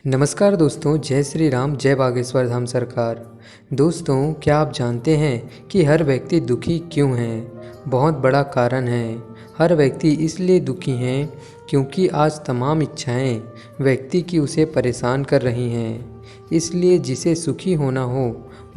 नमस्कार दोस्तों, जय श्री राम, जय बागेश्वर धाम सरकार। दोस्तों, क्या आप जानते हैं कि हर व्यक्ति दुखी क्यों है? बहुत बड़ा कारण है। हर व्यक्ति इसलिए दुखी हैं क्योंकि आज तमाम इच्छाएं व्यक्ति की उसे परेशान कर रही हैं। इसलिए जिसे सुखी होना हो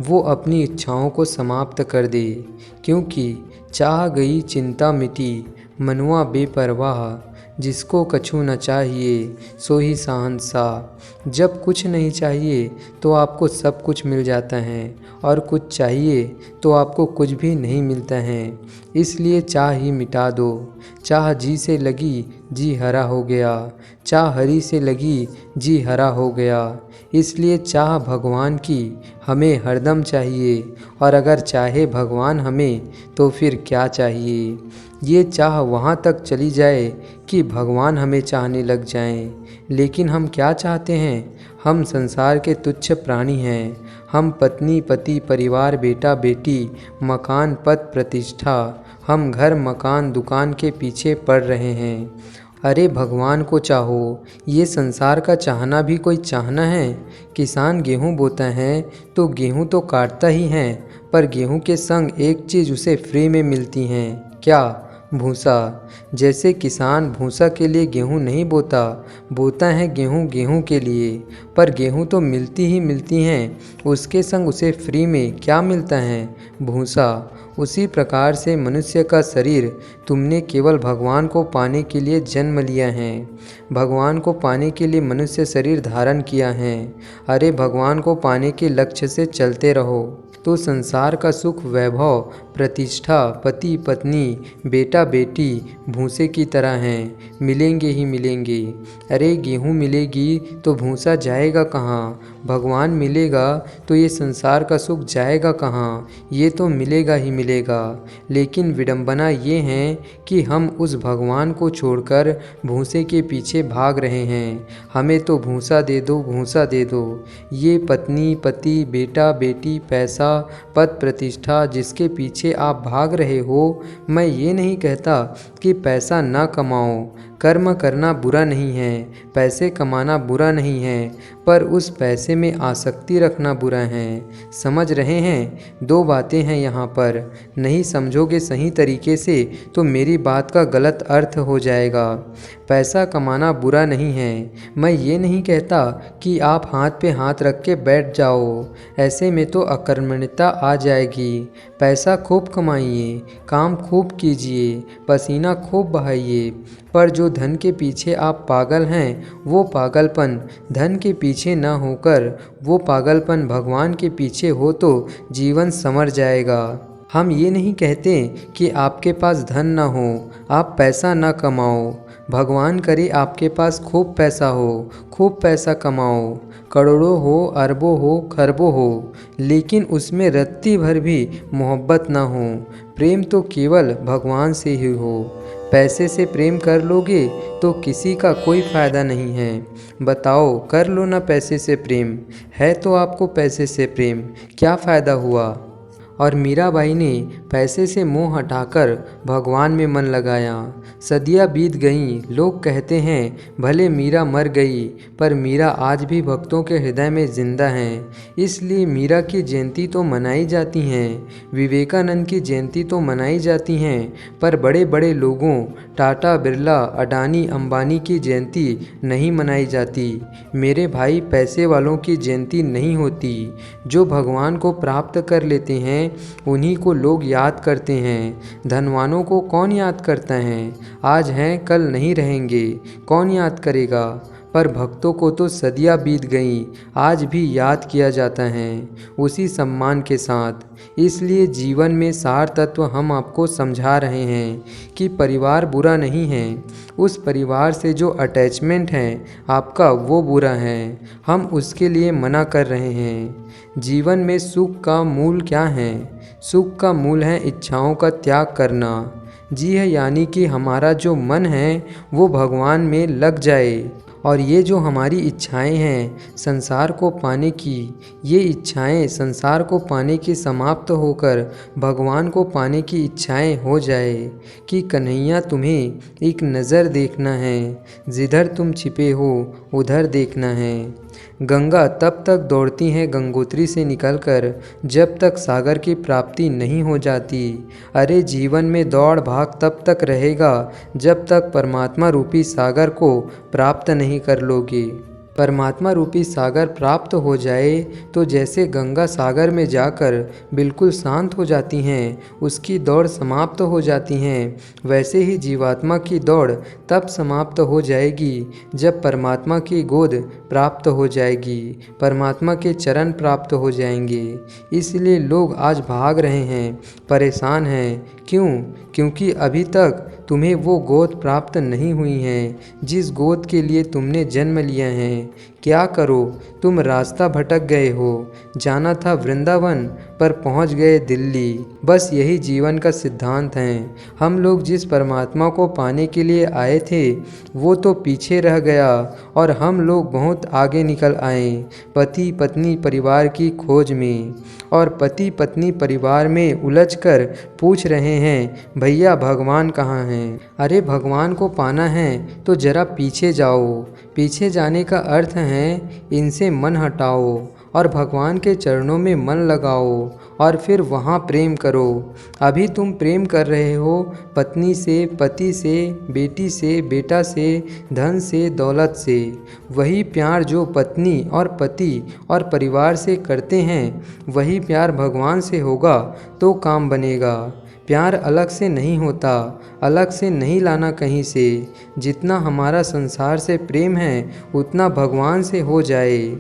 वो अपनी इच्छाओं को समाप्त कर दे, क्योंकि चाह गई चिंता मिटी, मनुआ बेपरवाह, जिसको कछु न चाहिए सो ही शहंशाह। जब कुछ नहीं चाहिए तो आपको सब कुछ मिल जाता है, और कुछ चाहिए तो आपको कुछ भी नहीं मिलता है। इसलिए चाह ही मिटा दो। चाह जी से लगी जी हरा हो गया, चाह हरी से लगी जी हरा हो गया। इसलिए चाह भगवान की हमें हरदम चाहिए, और अगर चाहे भगवान हमें तो फिर क्या चाहिए। ये चाह वहाँ तक चली जाए कि भगवान हमें चाहने लग जाएं। लेकिन हम क्या चाहते हैं? हम संसार के तुच्छ प्राणी हैं। हम पत्नी पति परिवार बेटा बेटी मकान पद प्रतिष्ठा, हम घर मकान दुकान के पीछे पड़ रहे हैं। अरे भगवान को चाहो। ये संसार का चाहना भी कोई चाहना है? किसान गेहूँ बोता है तो गेहूँ तो काटता ही है, पर गेहूँ के संग एक चीज़ उसे फ्री में मिलती है। क्या? भूसा। जैसे किसान भूसा के लिए गेहूँ नहीं बोता, बोता है गेहूँ गेहूँ के लिए, पर गेहूँ तो मिलती ही मिलती हैं, उसके संग उसे फ्री में क्या मिलता है? भूसा। उसी प्रकार से मनुष्य का शरीर तुमने केवल भगवान को पाने के लिए जन्म लिया है। भगवान को पाने के लिए मनुष्य शरीर धारण किया है। अरे भगवान को पाने के लक्ष्य से चलते रहो तो संसार का सुख वैभव प्रतिष्ठा पति पत्नी बेटा बेटी भूसे की तरह हैं, मिलेंगे ही मिलेंगे। अरे गेहूँ मिलेगी तो भूसा जाएगा कहाँ? भगवान मिलेगा तो ये संसार का सुख जाएगा कहाँ? ये तो मिलेगा ही मिलेगा। लेकिन विडंबना ये है कि हम उस भगवान को छोड़कर भूसे के पीछे भाग रहे हैं। हमें तो भूसा दे दो, भूसा दे दो। ये पत्नी पति बेटा बेटी पैसा पद प्रतिष्ठा जिसके पीछे आप भाग रहे हो, मैं ये नहीं कहता कि पैसा ना कमाओ, कर्म करना बुरा नहीं है, पैसे कमाना बुरा नहीं है, पर उस पैसे में आसक्ति रखना बुरा है। समझ रहे हैं? दो बातें हैं यहाँ पर। नहीं समझोगे सही तरीके से तो मेरी बात का गलत अर्थ हो जाएगा। पैसा कमाना बुरा नहीं है। मैं ये नहीं कहता कि आप हाथ पे हाथ रख के बैठ जाओ, ऐसे में तो अकर्मण्यता आ जाएगी। पैसा खूब कमाइए, काम खूब कीजिए, पसीना खूब बहाइए, पर जो धन के पीछे आप पागल हैं, वो पागलपन धन के पीछे ना होकर वो पागलपन भगवान के पीछे हो तो जीवन संवर जाएगा। हम ये नहीं कहते कि आपके पास धन ना हो, आप पैसा ना कमाओ। भगवान करे आपके पास खूब पैसा हो, खूब पैसा कमाओ, करोड़ों हो अरबों हो खरबों हो, लेकिन उसमें रत्ती भर भी मोहब्बत ना हो। प्रेम तो केवल भगवान से ही हो। पैसे से प्रेम कर लोगे तो किसी का कोई फ़ायदा नहीं है। बताओ, कर लो ना पैसे से प्रेम। है तो आपको पैसे से प्रेम, क्या फ़ायदा हुआ? और मीराबाई ने पैसे से मोह हटाकर भगवान में मन लगाया। सदियाँ बीत गईं, लोग कहते हैं भले मीरा मर गई, पर मीरा आज भी भक्तों के हृदय में जिंदा हैं। इसलिए मीरा की जयंती तो मनाई जाती हैं, विवेकानंद की जयंती तो मनाई जाती हैं, पर बड़े बड़े लोगों टाटा बिरला अडानी अंबानी की जयंती नहीं मनाई जाती। मेरे भाई, पैसे वालों की जयंती नहीं होती। जो भगवान को प्राप्त कर लेते हैं उन्हीं को लोग याद करते हैं। धनवानों को कौन याद करता है? आज हैं कल नहीं रहेंगे, कौन याद करेगा? पर भक्तों को तो सदियाँ बीत गईं, आज भी याद किया जाता है, उसी सम्मान के साथ। इसलिए जीवन में सार तत्व हम आपको समझा रहे हैं कि परिवार बुरा नहीं है, उस परिवार से जो अटैचमेंट है आपका वो बुरा है। हम उसके लिए मना कर रहे हैं। जीवन में सुख का मूल क्या है? सुख का मूल है इच्छाओं का त्याग करना। जी है, यानी कि हमारा जो मन है वो भगवान में लग जाए, और ये जो हमारी इच्छाएं हैं संसार को पाने की, ये इच्छाएं संसार को पाने की समाप्त होकर भगवान को पाने की इच्छाएं हो जाए कि कन्हैया तुम्हें एक नज़र देखना है, जिधर तुम छिपे हो उधर देखना है। गंगा तब तक दौड़ती हैं गंगोत्री से निकलकर जब तक सागर की प्राप्ति नहीं हो जाती। अरे जीवन में दौड़ भाग तब तक रहेगा जब तक परमात्मा रूपी सागर को प्राप्त नहीं कर लोगे। परमात्मा रूपी सागर प्राप्त हो जाए तो जैसे गंगा सागर में जाकर बिल्कुल शांत हो जाती हैं, उसकी दौड़ समाप्त हो जाती हैं, वैसे ही जीवात्मा की दौड़ तब समाप्त हो जाएगी जब परमात्मा की गोद प्राप्त हो जाएगी, परमात्मा के चरण प्राप्त हो जाएंगे। इसलिए लोग आज भाग रहे हैं, परेशान हैं। क्यों? क्योंकि अभी तक तुम्हें वो गोद प्राप्त नहीं हुई हैं जिस गोद के लिए तुमने जन्म लिया है। क्या करो, तुम रास्ता भटक गए हो। जाना था वृंदावन पर पहुंच गए दिल्ली। बस यही जीवन का सिद्धांत है। हम लोग जिस परमात्मा को पाने के लिए आए थे वो तो पीछे रह गया और हम लोग बहुत आगे निकल आए पति पत्नी परिवार की खोज में। और पति पत्नी परिवार में उलझकर पूछ रहे हैं, भैया भगवान कहाँ हैं? अरे भगवान को पाना है तो जरा पीछे जाओ। पीछे जाने का अर्थ है इनसे मन हटाओ और भगवान के चरणों में मन लगाओ और फिर वहाँ प्रेम करो। अभी तुम प्रेम कर रहे हो पत्नी से, पति से, बेटी से, बेटा से, धन से, दौलत से। वही प्यार जो पत्नी और पति और परिवार से करते हैं वही प्यार भगवान से होगा तो काम बनेगा। प्यार अलग से नहीं होता, अलग से नहीं लाना कहीं से। जितना हमारा संसार से प्रेम है उतना भगवान से हो जाए।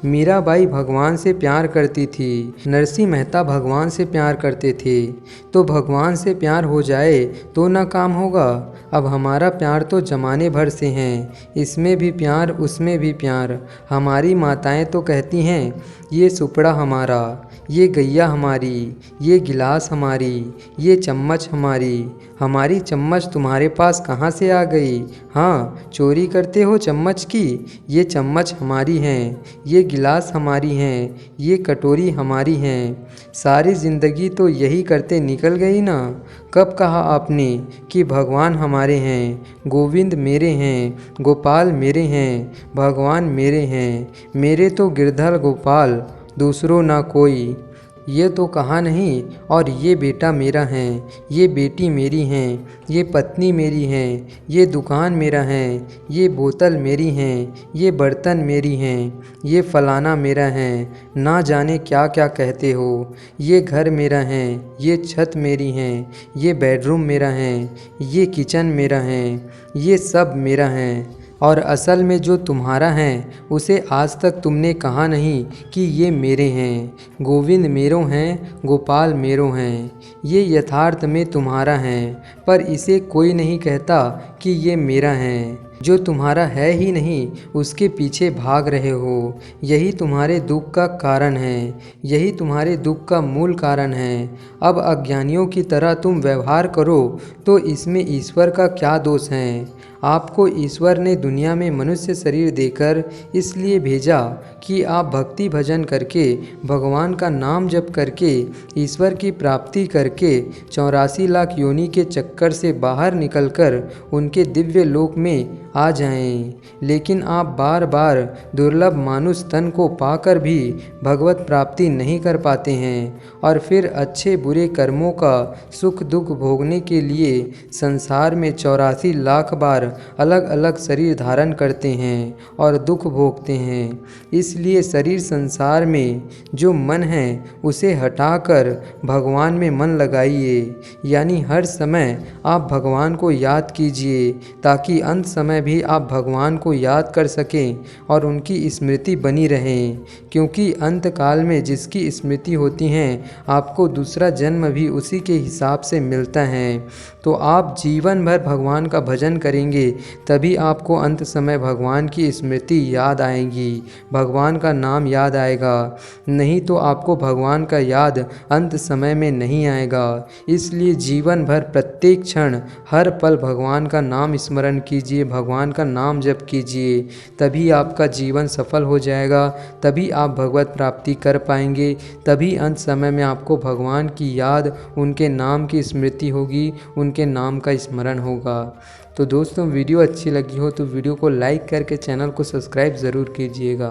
मीराबाई भगवान से प्यार करती थी, नरसिंह मेहता भगवान से प्यार करते थे। तो भगवान से प्यार हो जाए तो ना काम होगा। अब हमारा प्यार तो जमाने भर से हैं, इसमें भी प्यार उसमें भी प्यार। हमारी माताएं तो कहती हैं ये सुपड़ा हमारा, ये गैया हमारी, ये गिलास हमारी, ये चम्मच हमारी। हमारी चम्मच तुम्हारे पास कहाँ से आ गई? हाँ, चोरी करते हो चम्मच की? ये चम्मच हमारी हैं, ये गिलास हमारी हैं, ये कटोरी हमारी हैं। सारी ज़िंदगी तो यही करते निकल गई ना। कब कहा आपने कि भगवान हमारे हैं, गोविंद मेरे हैं, गोपाल मेरे हैं, भगवान मेरे हैं, मेरे तो गिरधर गोपाल दूसरों ना कोई। ये तो कहा नहीं। और ये बेटा मेरा है, ये बेटी मेरी हैं, ये पत्नी मेरी हैं, ये दुकान मेरा है, ये बोतल मेरी हैं, ये बर्तन मेरी हैं, ये फलाना मेरा है। ना जाने क्या क्या कहते हो। ये घर मेरा है, ये छत मेरी हैं, ये बेडरूम मेरा है, ये किचन मेरा है, ये सब मेरा है। और असल में जो तुम्हारा है उसे आज तक तुमने कहा नहीं कि ये मेरे हैं। गोविंद मेरो हैं, गोपाल मेरो हैं। ये यथार्थ में तुम्हारा है पर इसे कोई नहीं कहता कि ये मेरा है। जो तुम्हारा है ही नहीं उसके पीछे भाग रहे हो। यही तुम्हारे दुख का कारण है, यही तुम्हारे दुख का मूल कारण है। अब अज्ञानियों की तरह तुम व्यवहार करो तो इसमें ईश्वर का क्या दोष है? आपको ईश्वर ने दुनिया में मनुष्य शरीर देकर इसलिए भेजा कि आप भक्ति भजन करके, भगवान का नाम जप करके, ईश्वर की प्राप्ति करके 84 लाख योनि के चक्कर से बाहर निकलकर उनके दिव्य लोक में आ जाएं। लेकिन आप बार बार दुर्लभ मानुष तन को पाकर भी भगवत प्राप्ति नहीं कर पाते हैं और फिर अच्छे बुरे कर्मों का सुख दुख भोगने के लिए संसार में 84 लाख बार अलग अलग शरीर धारण करते हैं और दुख भोगते हैं। इसलिए शरीर संसार में जो मन है उसे हटाकर भगवान में मन लगाइए। यानी हर समय आप भगवान को याद कीजिए ताकि अंत समय भी आप भगवान को याद कर सकें और उनकी स्मृति बनी रहें। क्योंकि अंत काल में जिसकी स्मृति होती है आपको दूसरा जन्म भी उसी के हिसाब से मिलता है। तो आप जीवन भर भगवान का भजन करेंगे तभी आपको अंत समय भगवान की स्मृति याद आएगी, भगवान का नाम याद आएगा। नहीं तो आपको भगवान का याद अंत समय में नहीं आएगा। इसलिए जीवन भर प्रत्येक क्षण हर पल भगवान का नाम स्मरण कीजिए, भगवान का नाम जप कीजिए। तभी आपका जीवन सफल हो जाएगा, तभी आप भगवत प्राप्ति कर पाएंगे, तभी अंत समय में आपको भगवान की याद, उनके नाम की स्मृति होगी, उनके नाम का स्मरण होगा। तो दोस्तों वीडियो अच्छी लगी हो तो वीडियो को लाइक करके चैनल को सब्सक्राइब ज़रूर कीजिएगा।